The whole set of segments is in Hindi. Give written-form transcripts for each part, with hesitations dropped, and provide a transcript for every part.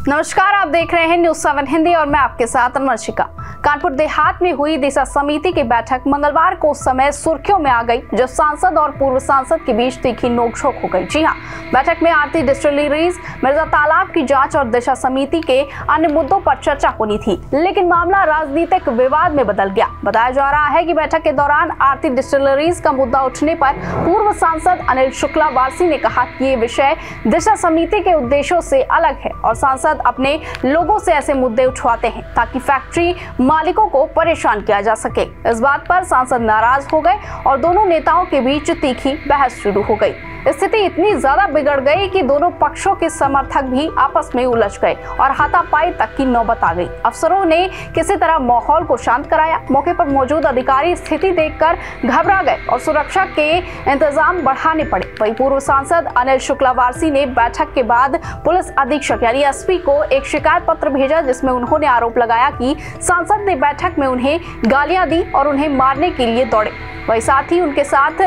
नमस्कार, आप देख रहे हैं न्यूज़ 7 हिंदी और मैं आपके साथ अनुवर्षिका। कानपुर देहात में हुई दिशा समिति की बैठक मंगलवार को समय सुर्खियों में आ गई, जब सांसद और पूर्व सांसद के बीच तीखी नोकझोंक हो गई। जी हां, बैठक में आरती डिस्टिलरीज, मिर्जा तालाब की जांच और दिशा समिति के अन्य मुद्दों पर चर्चा होनी थी, लेकिन मामला राजनीतिक विवाद में बदल गया। बताया जा रहा है कि बैठक के दौरान आरती डिस्टिलरीज का मुद्दा उठने पर पूर्व सांसद अनिल शुक्ला वारसी ने कहा कि ये विषय दिशा समिति के उद्देश्यों से अलग है और सांसद अपने लोगों से ऐसे मुद्दे उठवाते हैं ताकि फैक्ट्री मालिकों को परेशान किया जा सके। इस बात पर सांसद नाराज हो गए और दोनों नेताओं के बीच तीखी बहस शुरू हो गई। स्थिति इतनी ज्यादा बिगड़ गई कि दोनों पक्षों के समर्थक भी आपस में उलझ गए और हाथापाई तक की नौबत आ गई। अफसरों ने किसी तरह माहौल को शांत कराया। मौके पर मौजूद अधिकारी स्थिति देखकर घबरा गए और सुरक्षा के इंतजाम बढ़ाने पड़े। वहीं पूर्व सांसद अनिल शुक्ला वारसी ने बैठक के बाद पुलिस अधीक्षक यानी एसपी को एक शिकायत पत्र भेजा, जिसमें उन्होंने आरोप लगाया कि सांसद ने बैठक में उन्हें गालियां दी और उन्हें मारने के लिए दौड़े। वहीं साथ ही उनके साथ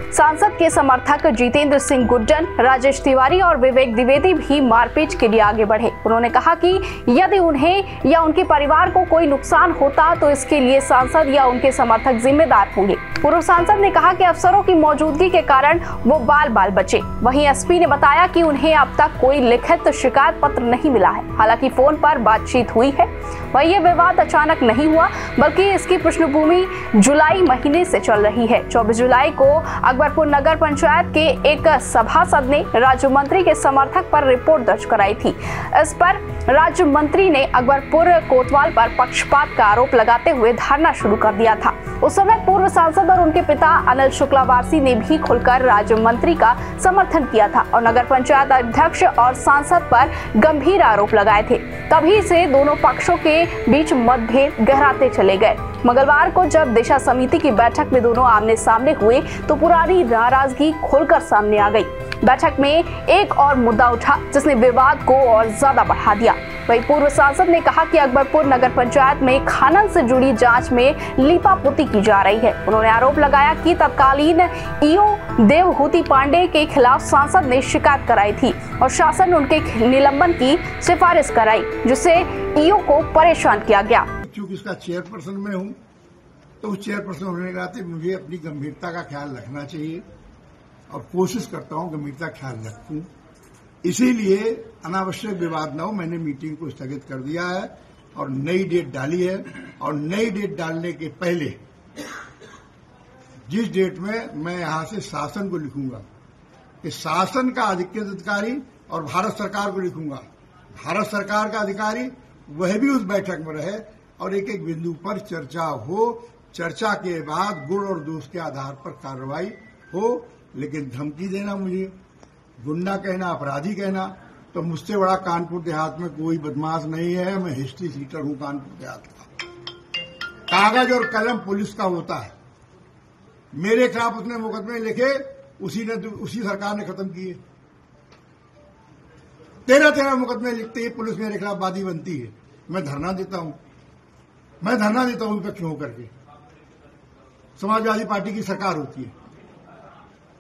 सांसद के समर्थक जितेंद्र सिंह गुड्डन, राजेश तिवारी और विवेक द्विवेदी भी मारपीट के लिए आगे बढ़े। उन्होंने कहा कि यदि उन्हें या उनके परिवार को कोई नुकसान होता तो इसके लिए सांसद या उनके समर्थक जिम्मेदार होंगे। पूर्व सांसद ने कहा कि अफसरों की मौजूदगी के कारण वो बाल बाल बचे। वहीं एसपी ने बताया कि उन्हें अब तक कोई लिखित शिकायत पत्र नहीं मिला है, हालांकि फोन पर बातचीत हुई है। वहीं ये विवाद अचानक नहीं हुआ, बल्कि इसकी पृष्ठभूमि जुलाई महीने से चल रही है। 24 जुलाई को अकबरपुर नगर पंचायत के एक सभासद ने राज्य मंत्री के समर्थक पर रिपोर्ट दर्ज कराई थी। इस पर राज्य मंत्री ने अकबरपुर कोतवाल पर पक्षपात का आरोप लगाते हुए धरना शुरू कर दिया था। उस समय पूर्व सांसद और उनके पिता अनिल शुक्ला वारसी ने भी खुलकर राज्य मंत्री का समर्थन किया था और नगर पंचायत अध्यक्ष और सांसद पर गंभीर आरोप लगाए थे। तभी से दोनों पक्षों के बीच मतभेद गहराते चले गए। मंगलवार को जब दिशा समिति की बैठक में दोनों आमने सामने हुए तो पुरानी नाराजगी खुलकर सामने आ गई। बैठक में एक और मुद्दा उठा जिसने विवाद को और ज्यादा बढ़ा दिया। वहीं पूर्व सांसद ने कहा कि अकबरपुर नगर पंचायत में खनन से जुड़ी जांच में लीपापोती की जा रही है। उन्होंने आरोप लगाया कि तत्कालीन ईओ देवहूति पांडे के खिलाफ सांसद ने शिकायत कराई थी और शासन उनके निलंबन की सिफारिश कराई, जिससे ईओ को परेशान किया गया। क्योंकि इसका चेयरपर्सन में हूं, तो उस चेयरपर्सन होने के नाते मुझे अपनी गंभीरता का ख्याल रखना चाहिए और कोशिश करता हूं गंभीरता ख्याल रखूं। इसीलिए अनावश्यक विवाद न हो, मैंने मीटिंग को स्थगित कर दिया है और नई डेट डाली है। और नई डेट डालने के पहले जिस डेट में मैं यहां से शासन को लिखूंगा कि शासन का अधिकृत अधिकारी और भारत सरकार को लिखूंगा, भारत सरकार का अधिकारी वह भी उस बैठक में रहे और एक एक बिंदु पर चर्चा हो। चर्चा के बाद गुण और दोष के आधार पर कार्रवाई हो। लेकिन धमकी देना, मुझे गुंडा कहना, अपराधी कहना, तो मुझसे बड़ा कानपुर देहात में कोई बदमाश नहीं है। मैं हिस्ट्री सीटर हूं कानपुर देहात का। कागज और कलम पुलिस का होता है। मेरे खिलाफ उसने मुकदमे लिखे, उसी सरकार ने खत्म किए। 13 मुकदमे लिखते ही पुलिस मेरे खिलाफ वादी बनती है। मैं धरना देता हूं विपक्ष होकर के। समाजवादी पार्टी की सरकार होती है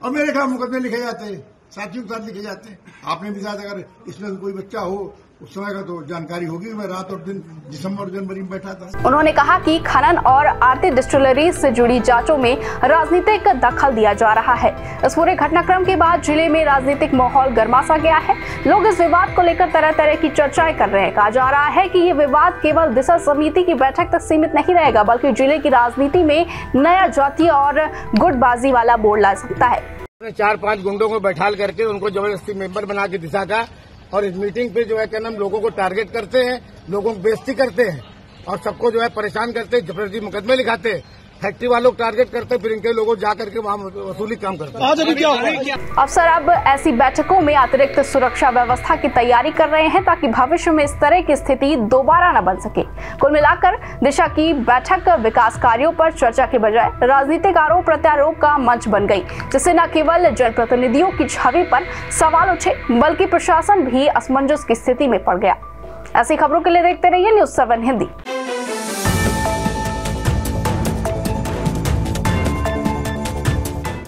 और मेरे खिलाफ मुकदमे लिखे जाते हैं, साथियों के साथ लिखे जाते हैं। आपने भी साथ अगर इसमें कोई बच्चा हो उस समय का तो जानकारी होगी। मैं रात और दिन दिसंबर और जनवरी में बैठा था। उन्होंने कहा कि खनन और आरती डिस्टिलरीज से जुड़ी जांचों में राजनीतिक दखल दिया जा रहा है। इस पूरे घटनाक्रम के बाद जिले में राजनीतिक माहौल गर्मा सा गया है। लोग इस विवाद को लेकर तरह तरह की चर्चाएं कर रहे हैं। कहा जा रहा है कि ये विवाद केवल दिशा समिति की बैठक तक सीमित नहीं रहेगा, बल्कि जिले की राजनीति में नया जातीय और गुटबाजी वाला बोर्ड ला सकता है। 4-5 गुंडों को बैठाल करके उनको जबरदस्ती मेंबर बना के दिशा का, और इस मीटिंग पे जो है क्या नाम लोगों को टारगेट करते हैं, लोगों को बेइज्जती करते हैं और सबको जो है परेशान करते हैं, जबरदस्ती मुकदमे लिखाते हैं, फैक्ट्री वालों को टारगेट करते हैं, फिर इनके लोगों जा करके वहाँ वसूली काम करते हैं। आज अभी क्या हुआ? अफसर अब ऐसी बैठकों में अतिरिक्त सुरक्षा व्यवस्था की तैयारी कर रहे हैं ताकि भविष्य में इस तरह की स्थिति दोबारा न बन सके। कुल मिलाकर दिशा की बैठक विकास कार्यों पर चर्चा के बजाय राजनीतिक आरोप प्रत्यारोप का मंच बन गई, जिससे न केवल जनप्रतिनिधियों की छवि पर सवाल उठे, बल्कि प्रशासन भी असमंजस की स्थिति में पड़ गया। ऐसी खबरों के लिए देखते रहिए न्यूज़ 7 हिंदी।